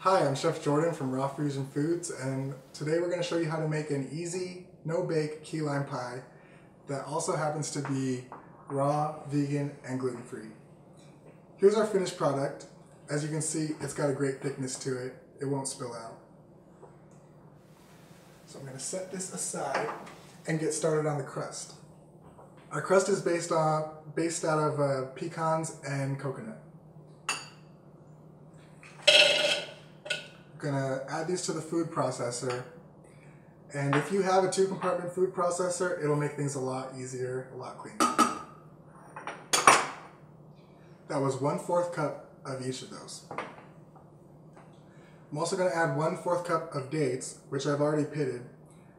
Hi, I'm Chef Jordan from Raw Fusion Foods, and today we're going to show you how to make an easy, no-bake key lime pie that also happens to be raw, vegan, and gluten-free. Here's our finished product. As you can see, it's got a great thickness to it. It won't spill out. So I'm going to set this aside and get started on the crust. Our crust is based out of pecans and coconut. Gonna add these to the food processor, and if you have a 2-compartment food processor, it'll make things a lot easier, a lot cleaner. That was 1/4 cup of each of those. I'm also gonna add 1/4 cup of dates, which I've already pitted,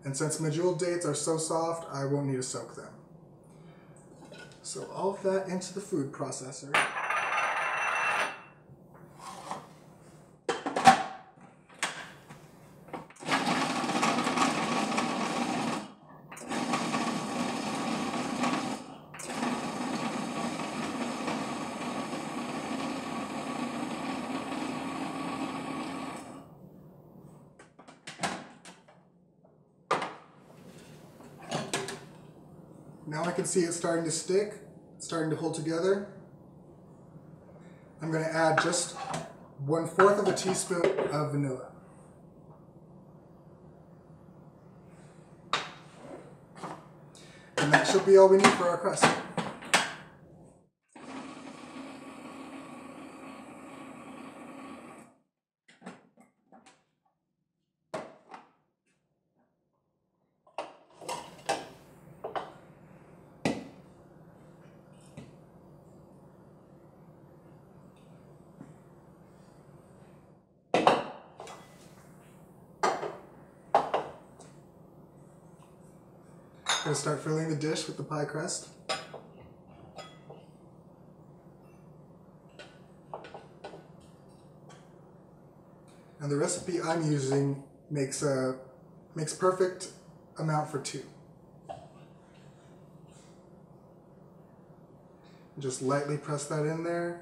and since medjool dates are so soft, I won't need to soak them. So all of that into the food processor. Now I can see it's starting to stick, it's starting to hold together. I'm going to add just 1/4 of a teaspoon of vanilla. And that should be all we need for our crust. I'm going to start filling the dish with the pie crust. And the recipe I'm using makes perfect amount for 2. Just lightly press that in there.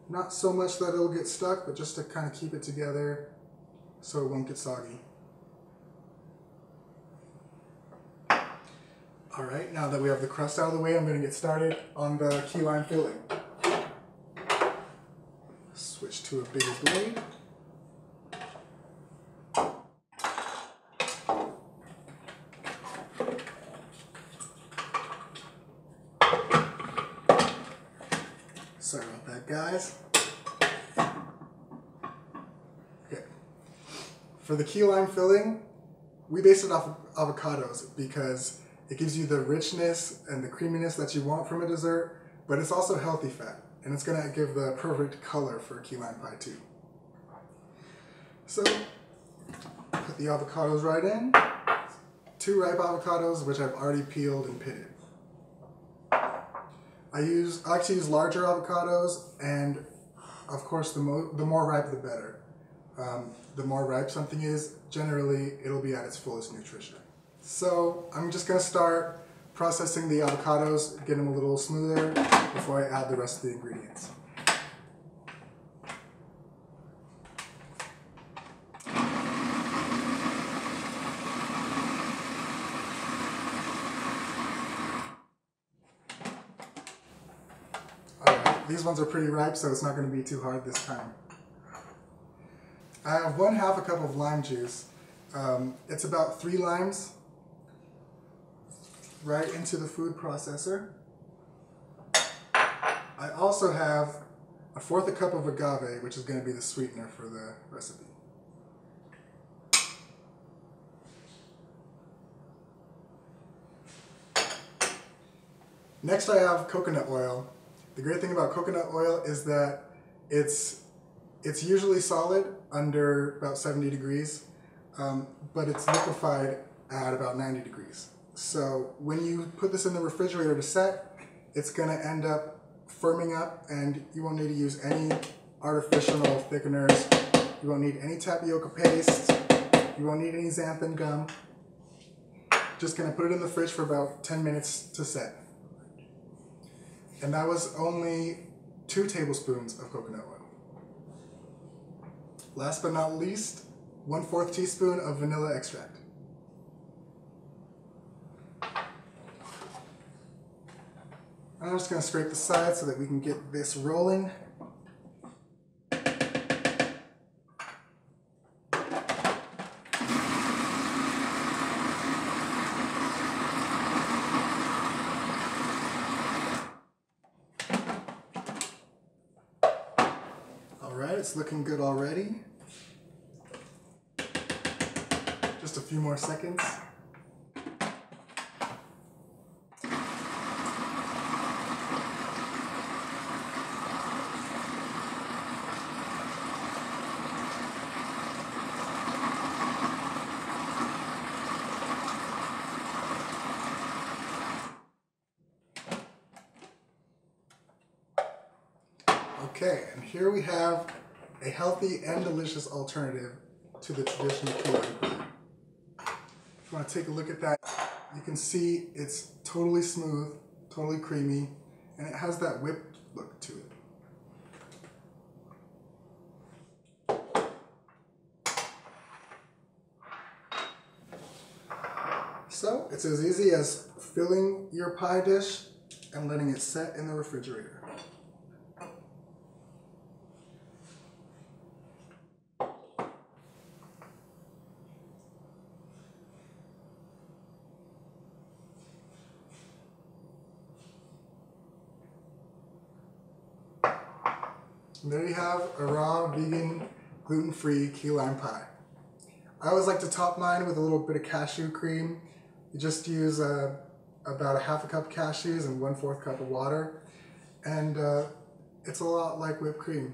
Not so much that it'll get stuck, but just to kind of keep it together so it won't get soggy. Alright, now that we have the crust out of the way, I'm going to get started on the key lime filling. Switch to a bigger blade. Sorry about that, guys. Okay. For the key lime filling, we based it off of avocados because it gives you the richness and the creaminess that you want from a dessert, but it's also healthy fat, and it's going to give the perfect color for a key lime pie too. So, put the avocados right in. 2 ripe avocados, which I've already peeled and pitted. I like to use larger avocados, and of course the more ripe the better. The more ripe something is, generally it'll be at its fullest nutrition. So I'm just going to start processing the avocados, get them a little smoother before I add the rest of the ingredients. Alright, these ones are pretty ripe, so it's not going to be too hard this time. I have 1/2 cup of lime juice. It's about 3 limes. Right into the food processor. I also have 1/4 cup of agave, which is going to be the sweetener for the recipe. Next I have coconut oil. The great thing about coconut oil is that it's usually solid under about 70 degrees, but it's liquefied at about 90 degrees. So when you put this in the refrigerator to set, it's going to end up firming up, and you won't need to use any artificial thickeners. You won't need any tapioca paste. You won't need any xanthan gum. Just going to put it in the fridge for about 10 minutes to set. And that was only 2 tablespoons of coconut oil. Last but not least, 1/4 teaspoon of vanilla extract. I'm just going to scrape the sides so that we can get this rolling. Alright, it's looking good already. Just a few more seconds. Okay, and here we have a healthy and delicious alternative to the traditional key lime pie. If you want to take a look at that, you can see it's totally smooth, totally creamy, and it has that whipped look to it. So it's as easy as filling your pie dish and letting it set in the refrigerator. And there you have a raw, vegan, gluten-free key lime pie. I always like to top mine with a little bit of cashew cream. You just use about 1/2 cup cashews and 1/4 cup of water. And it's a lot like whipped cream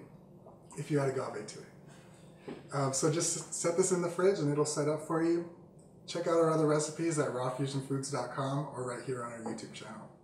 if you add agave to it. So just set this in the fridge and it'll set up for you. Check out our other recipes at RawFusionFoods.com or right here on our YouTube channel.